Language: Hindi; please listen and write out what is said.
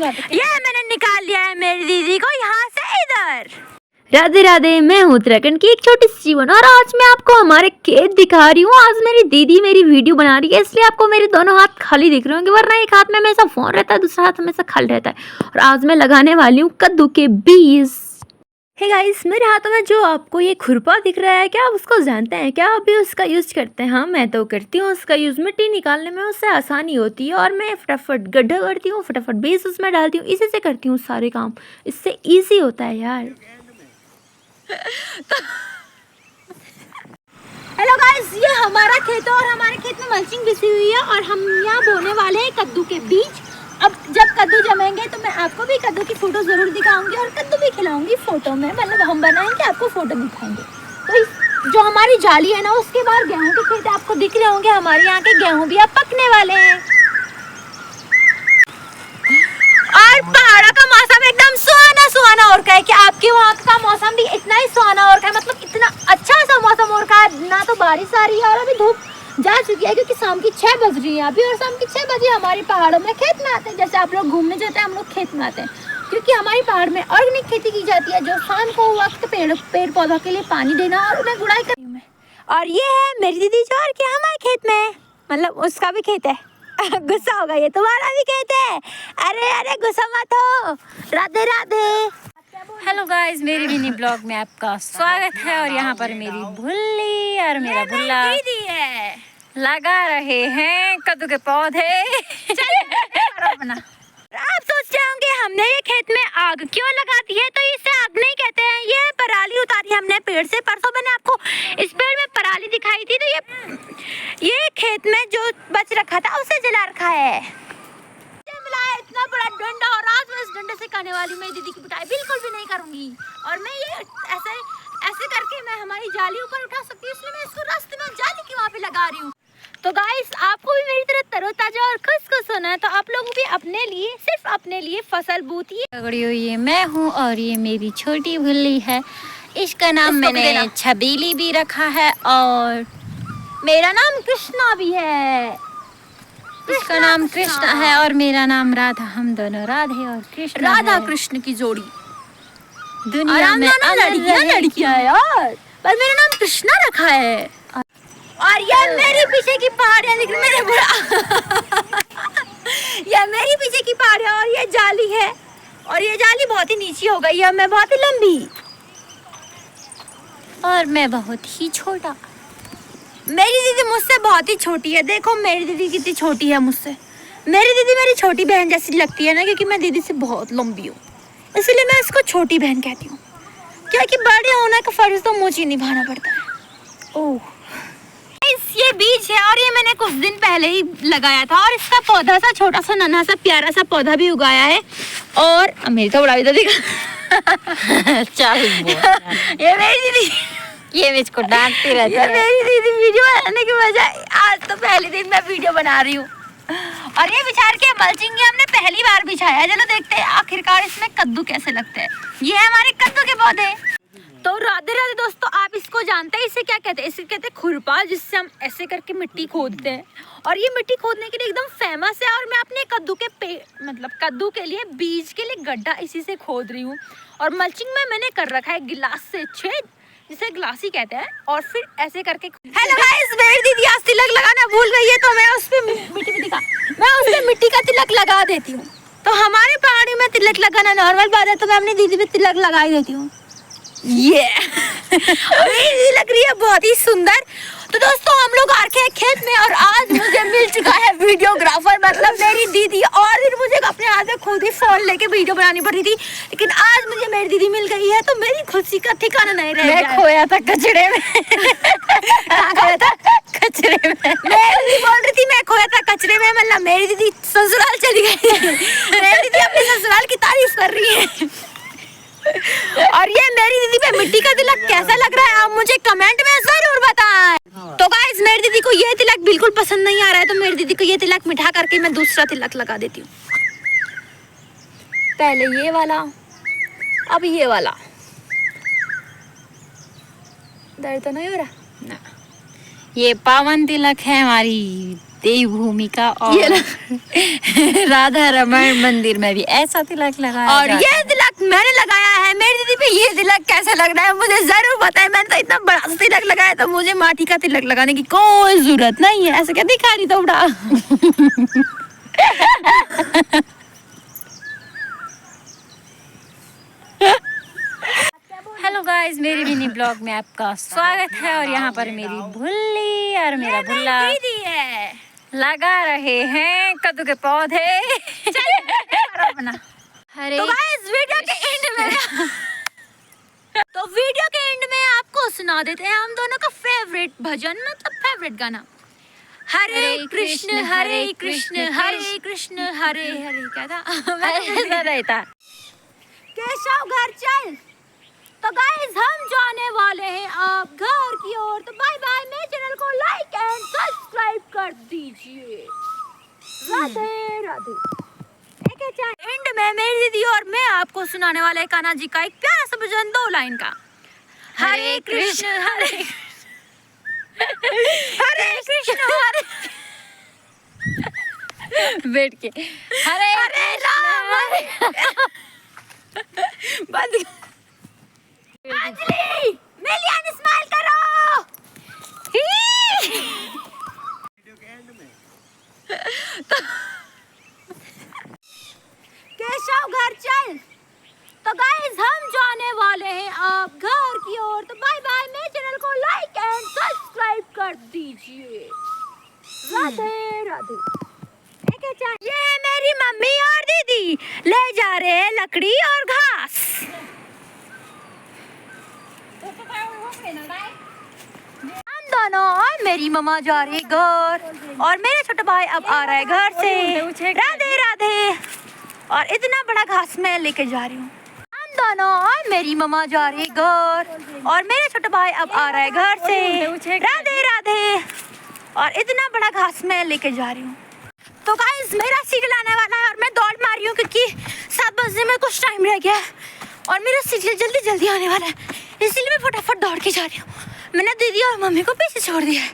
ये मैंने निकाल लिया है मेरी दीदी को यहाँ से इधर। राधे राधे, मैं हूँ उत्तराखंड की एक छोटी सी जीवन और आज मैं आपको हमारे खेत दिखा रही हूँ। आज मेरी दीदी मेरी वीडियो बना रही है, इसलिए आपको मेरे दोनों हाथ खाली दिख रहे होंगे, वरना एक हाथ में हमेशा फोन रहता है, दूसरा हाथ हमेशा खाली रहता है। और आज मैं लगाने वाली हूँ कद्दू के बीज। हे गाइस, मेरे हाथों में जो आपको ये खुरपा दिख रहा है, क्या आप उसको जानते हैं? क्या आप भी उसका यूज़ करते हैं? हाँ, मैं तो करती हूँ उसका यूज़। मिट्टी निकालने में उससे आसानी होती है और मैं फटाफट गड्ढा करती हूँ, फटाफट बीज उसमें डालती हूँ, इसी से करती हूँ सारे काम। इससे ईजी होता है यार। हेलो गाइस, ये हमारा खेत है और हमारे खेत में मल्चिंग बिछी हुई है और हम यहाँ बोने वाले हैं कद्दू के बीज। अब जब कद्दू जमेंगे तो मैं आपको भी कद्दू की फोटो जरूर दिखाऊंगी और कद्दू भी खिलाऊंगी फोटो में, मतलब हम बनाएंगे आपको फोटो दिखाएंगे। तो जो हमारी जाली है ना, उसके बाहर गेहूं के खेत आपको दिख रहे होंगे। हमारे यहाँ के गेहूं भी अब पकने वाले हैं और पहाड़ों का मौसम एकदम सुहाना सुहाना हो रखा है। कि आपके वहाँ का मौसम भी इतना ही सुहाना हो रखा है, मतलब इतना अच्छा सा मौसम हो रखा है। ना तो बारिश आ रही है और अभी धूप जा चुकी है, क्योंकि शाम की 6 बज रही है अभी, और शाम की 6 बजे हमारे पहाड़ों में खेत में आते हैं। जैसे आप लोग घूमने जाते हैं, हम लोग खेत में आते हैं, क्योंकि हमारे पहाड़ में ऑर्गेनिक खेती की जाती है, जो शाम को वक्त पेड़ पौधों के लिए पानी देना और उन्हें गुड़ाई करना। और ये है मेरी दीदी जो और क्या हमारे खेत में, मतलब उसका भी खेत है। गुस्सा होगा, ये तुम्हारा भी खेत है। अरे अरे गुस्सा मत हो। राधे राधे। हेलो गाइस, मेरी मिनी ब्लॉग में आपका स्वागत है। और यहाँ पर मेरी भुल्ली और मेरा भुल्ला दीदी है, लगा रहे हैं कद्दू के पौधे। आप सोच रहे होंगे हमने ये खेत में आग क्यों लगा दी है, तो इसे आग नहीं कहते हैं। ये पराली उतारी हमने पेड़ से। परसों मैंने आपको इस पेड़ में पराली दिखाई थी, तो ये खेत में जो बच रखा था उसे जला रखा है। मिला है इतना बड़ा डंडा और आज मैं इस डंडे से करने वाली मेरी दीदी की पिटाई बिल्कुल भी नहीं करूंगी। और मैं ये ऐसे करके मैं हमारी जाली ऊपर उठा सकती हूँ, इसलिए मैं इसको रास्ते में जाली की वहाँ पे लगा रही हूँ। तो गाइस, आपको भी मेरी तरह तरोताजा और खुश होना है, तो आप लोग भी अपने लिए, सिर्फ अपने लिए फसल बोती ये मैं हूँ और ये मेरी छोटी भुल्ली है। इसका नाम मैंने छबीली भी रखा है और मेरा नाम कृष्णा भी है। इसका नाम कृष्णा है और मेरा नाम राधा। हम दोनों राधे और कृष्ण, राधा कृष्ण की जोड़ी। दुनिया में लड़कियां यार, पर मेरा नाम कृष्णा रखा है। और ये मेरे पीछे की पहाड़ियां दिख रही, मेरे बुरा ये मेरी पीछे की पहाड़ियां और ये जाली है, और ये जाली बहुत ही नीची हो गई है, मैं बहुत ही लंबी और मैं बहुत ही छोटा। मेरी दीदी मुझसे बहुत ही छोटी है। देखो मेरी दीदी कितनी छोटी है मुझसे। मेरी दीदी मेरी छोटी बहन जैसी लगती है ना, क्योंकि मैं दीदी से बहुत लंबी हूँ, इसलिए मैं इसको छोटी बहन कहती हूँ। क्योंकि बड़े होने का फर्ज तो मुझे निभाना पड़ता है। ओह, ये बीज है और ये मैंने कुछ दिन पहले ही लगाया था, और इसका पौधा सा छोटा सा नन्हा सा प्यारा सा पौधा भी उगाया है। और मेरी तो बड़ा भी तो दिखा। चल ये मेरी दीदी, ये मुझको डांटती रहती है। मेरी दीदी वीडियो बनाने के बजाय आज तो पहले दिन मैं वीडियो बना रही हूँ। और ये बिछार के मल्चिंग हमने पहली बार बिछाया है। चलो देखते हैं आखिरकार इसमें कद्दू कैसे लगते हैं। ये है हमारे कद्दू के पौधे। तो राधे राधे दोस्तों, आप इसको जानते हैं, इसे क्या कहते हैं? इसे कहते हैं खुरपा, जिससे हम ऐसे करके मिट्टी खोदते हैं। और ये मिट्टी खोदने के लिए एकदम फेमस है। और मैं अपने कद्दू के मतलब कद्दू के लिए बीज के लिए गड्ढा इसी से खोद रही हूँ। और मल्चिंग में मैंने कर रखा है गिलास से छेद, जिसे ग्लासी कहते हैं, और फिर ऐसे करके। हेलो गाइस, मेरी दीदी आज तिलक लगाना भूल गई है, तो मैं उस पे मिट्टी का तिलक लगा देती हूँ। तो हमारे पहाड़ी में तिलक लगाना नॉर्मल बात है, तो मैं अपनी दीदी पे तिलक लगा ही देती हूँ। ये मेरी लग रही है बहुत ही सुंदर। तो दोस्तों, हम लोग आ रखे हैं खेत में और आज मुझे मिल चुका है वीडियोग्राफर, मतलब मेरी दीदी। और फिर मुझे अपने हाथ में खुद ही फोन लेके वीडियो बनानी पड़ी थी, लेकिन आज मुझे मेरी दीदी मिल गई है, तो मेरी खुशी का ठिकाना नहीं रह गया। मैं खोया था कचड़े में। खोया था कचड़े में। मेरी दीदी बोल रही थी मैं खोया था कचरे में, मतलब मेरी दीदी ससुराल चली गई। मेरी दीदी अपने ससुराल की तारीफ कर रही है। और ये मेरी दीदी पे मिट्टी का तिलक कैसा लग रहा है, आप मुझे कमेंट में जरूर बताएं। तो गाइस, मेरी दीदी को ये तिलक बिल्कुल पसंद नहीं आ रहा है, तो मेरी दीदी को ये तिलक मिठा करके मैं दूसरा तिलक लगा देती हूँ। पहले ये वाला, अब ये वाला। दर्द तो नहीं हो रहा ना। ये पावन तिलक है हमारी देवी भूमिका और ये राधा रमन मंदिर में भी ऐसा तिलक लगाया और जाता ये तिलक मैंने लगाया है। मेरी दीदी पे ये तिलक कैसा लग रहा है मुझे जरूर बताएं। मैंने तो इतना बड़ा सा तिलक लगाया तो मुझे माटी का तिलक लगाने की कोई जरूरत नहीं है। ऐसा क्या दिखा रही तो बड़ा हेलो गाइस, मेरी मिनी ब्लॉग में आपका स्वागत है। और यहाँ पर मेरी भुल्ली और मेरा भुल्ला दीदी है। लगा रहे हैं कद्दू के पौधे। तो गाइस वीडियो के एंड में आपको सुना देते हैं हम दोनों का फेवरेट भजन, मतलब फेवरेट गाना। हरे कृष्ण हरे कृष्ण हरे कृष्ण हरे हरे। क्या था? ऐसा रहता। केशव घर चल। तो गाइस हम जाने वाले हैं आप घर की ओर। तो बाय बाय। मेरे चैनल को लाइक एंड सब्सक्राइब कर दीजिए। राधे राधे। एंड में मेरी दीदी और मैं आपको सुनाने वाले हैं कान्हा जी का एक प्यारा सा भजन, 2 लाइन का। हरे कृष्ण हरे हरे कृष्ण हरे बैठ के हरे हरे राम बंद। अंजलि मिलियन स्माइल करो। केशव घर चल। तो गाइस हम जाने वाले हैं आप घर की ओर। तो बाय बाय। मेरे चैनल को लाइक एंड सब्सक्राइब कर दीजिए। राधे राधे। ये मेरी मम्मी और दीदी ले जा रहे हैं लकड़ी और घास। हम दोनों और मेरी मम्मा जा रही है घर और मेरा छोटा भाई अब आ रहा है घर से। राधे राधे। और इतना बड़ा घास मैं लेके जा रही हूँ। हम दोनों और मेरी मम्मा जा रही है घर और मेरा छोटा भाई अब आ रहा है घर से। राधे राधे। और इतना बड़ा घास मैं लेके जा रही हूँ। तो गाइस मेरा सीरियल आने वाला है और मैं दौड़ मार रही हूँ क्योंकि 7 बजने में कुछ टाइम रह गया है और मेरा सीरियल जल्दी जल्दी आने वाला है, इसलिए मैं फटाफट दौड़ के जा रही हूँ। मैंने दीदी और मम्मी को पीछे छोड़ दिया है।